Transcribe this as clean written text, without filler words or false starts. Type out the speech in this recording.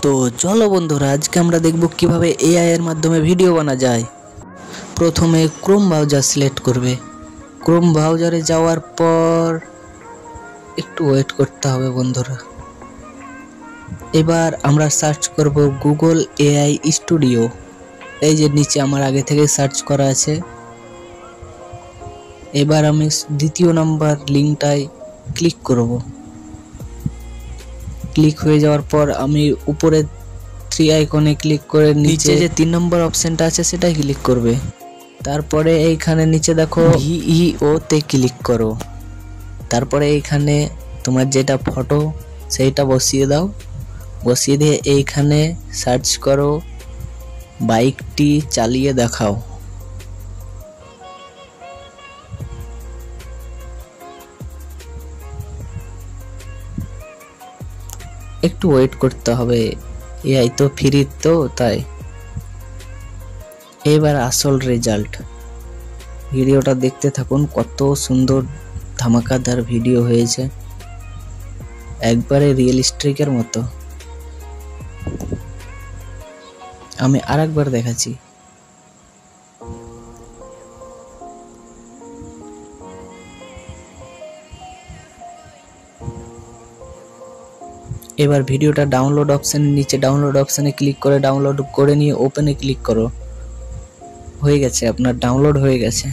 তো চলো বন্ধুরা, আজকে আমরা দেখব কিভাবে এআই এর মাধ্যমে ভিডিও বানা যায়। প্রথমে ক্রোম ব্রাউজার সিলেক্ট করবে। ক্রোম ব্রাউজারে যাওয়ার পর একটু ওয়েট করতে হবে বন্ধুরা। এবার আমরা সার্চ করব গুগল এআই স্টুডিও। এই যে নিচে আমার আগে থেকে সার্চ করা আছে। এবার আমি দ্বিতীয় নাম্বার লিঙ্কটায় ক্লিক করব। ক্লিক হয়ে যাওয়ার পর আমি উপরে 3 আইকনে ক্লিক করে নিচে যে 3 নম্বর অপশনটা আছে সেটাই ক্লিক করবে। তারপরে এইখানে নিচে দেখো ভিইও তে ক্লিক করো। তারপরে এইখানে তোমার যেটা ফটো সেইটা বসিয়ে দাও। বসিয়ে দিয়ে এইখানে সার্চ করো বাইকটি চালিয়ে দেখাও। একটু ওয়েট করতে হবে, এআই তো ফ্রি তো তাই। এবার আসল রেজাল্ট, ভিডিওটা দেখতে থাকুন। কত সুন্দর ধামাকাদার ভিডিও হয়েছে, একবারে রিয়েলিস্টিকের মতো। আমি আরেকবার দেখাচ্ছি। এবার ভিডিওটা ডাউনলোড অপশনের নিচে ডাউনলোড অপশনে ক্লিক করে ডাউনলোড করে নিয়ে ওপেনে ক্লিক করো। হয়ে গেছে, আপনার ডাউনলোড হয়ে গেছে।